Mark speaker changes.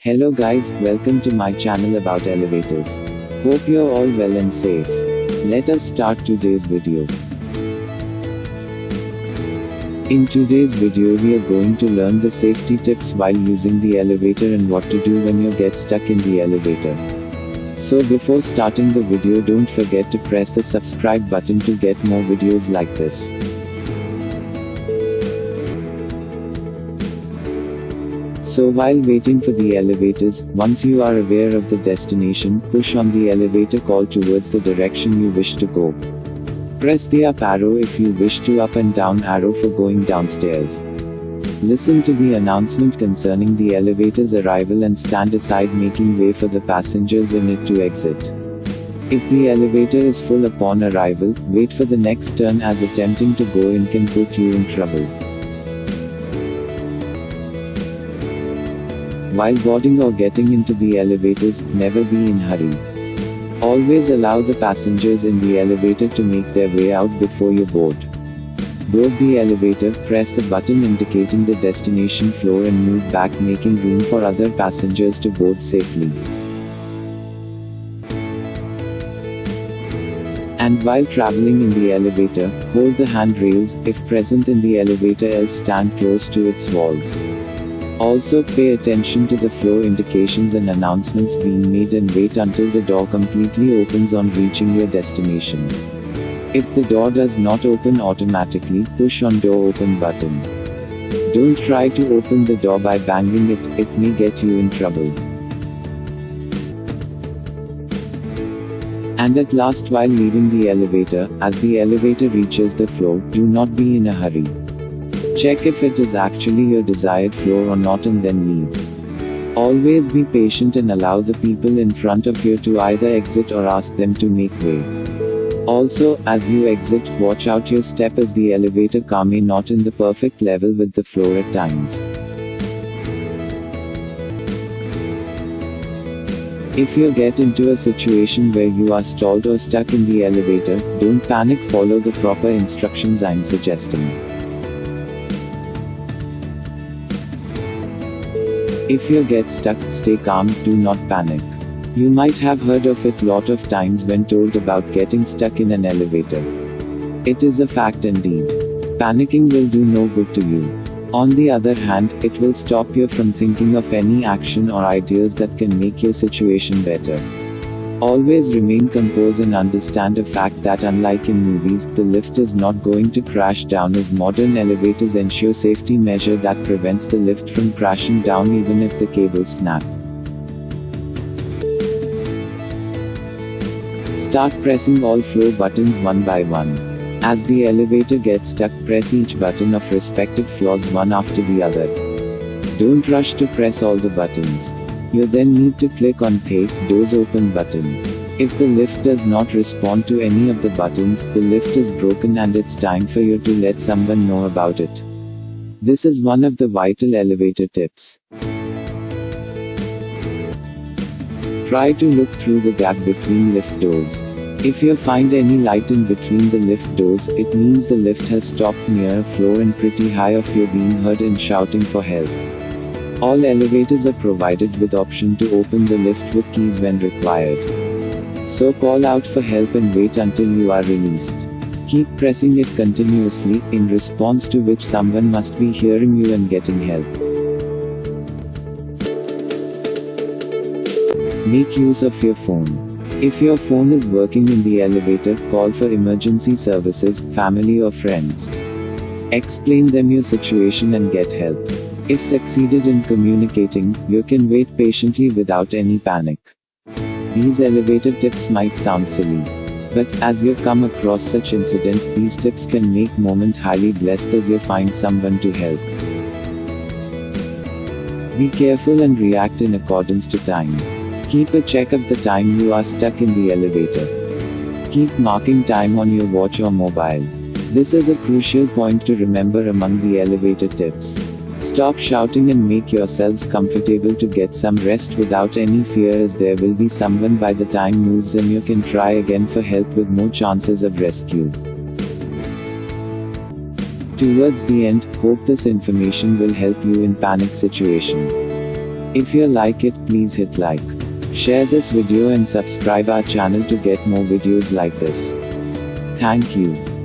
Speaker 1: Hello guys, welcome to my channel about elevators. Hope you're all well and safe. Let us start today's video. In today's video we are going to learn the safety tips while using the elevator and what to do when you get stuck in the elevator. So before starting the video, don't forget to press the subscribe button to get more videos like this. So while waiting for the elevators, once you are aware of the destination, push on the elevator call towards the direction you wish to go. Press the up arrow if you wish to, up and down arrow for going downstairs. Listen to the announcement concerning the elevator's arrival and stand aside, making way for the passengers in it to exit. If the elevator is full upon arrival, wait for the next turn, as attempting to go in can put you in trouble. While boarding or getting into the elevators, never be in hurry. Always allow the passengers in the elevator to make their way out before you board. Board the elevator, press the button indicating the destination floor and move back, making room for other passengers to board safely. And while traveling in the elevator, hold the handrails, if present in the elevator, else stand close to its walls. Also pay attention to the floor indications and announcements being made and wait until the door completely opens on reaching your destination. If the door does not open automatically, push on door open button. Don't try to open the door by banging it may get you in trouble. And at last, while leaving the elevator, as the elevator reaches the floor, do not be in a hurry. Check if it is actually your desired floor or not and then leave. Always be patient and allow the people in front of you to either exit or ask them to make way. Also, as you exit, watch out your step, as the elevator car may not in the perfect level with the floor at times. If you get into a situation where you are stalled or stuck in the elevator, don't panic, follow the proper instructions I'm suggesting. If you get stuck, stay calm, do not panic. You might have heard of it lot of times when told about getting stuck in an elevator. It is a fact indeed. Panicking will do no good to you. On the other hand, it will stop you from thinking of any action or ideas that can make your situation better. Always remain composed and understand the fact that unlike in movies, the lift is not going to crash down, as modern elevators ensure safety measure that prevents the lift from crashing down even if the cables snap. Start pressing all floor buttons one by one. As the elevator gets stuck, press each button of respective floors one after the other. Don't rush to press all the buttons. You then need to click on the doors open button. If the lift does not respond to any of the buttons, the lift is broken and it's time for you to let someone know about it. This is one of the vital elevator tips. Try to look through the gap between lift doors. If you find any light in between the lift doors, it means the lift has stopped near a floor and pretty high of you being heard and shouting for help. All elevators are provided with option to open the lift with keys when required. So call out for help and wait until you are released. Keep pressing it continuously, in response to which someone must be hearing you and getting help. Make use of your phone. If your phone is working in the elevator, call for emergency services, family or friends. Explain them your situation and get help. If succeeded in communicating, you can wait patiently without any panic. These elevator tips might sound silly, but as you come across such incident, these tips can make moment highly blessed as you find someone to help. Be careful and react in accordance to time. Keep a check of the time you are stuck in the elevator. Keep marking time on your watch or mobile. This is a crucial point to remember among the elevator tips. Stop shouting and make yourselves comfortable to get some rest without any fear, as there will be someone by the time moves and you can try again for help with more chances of rescue. Towards the end, hope this information will help you in panic situation. If you like it, please hit like. Share this video and subscribe our channel to get more videos like this. Thank you.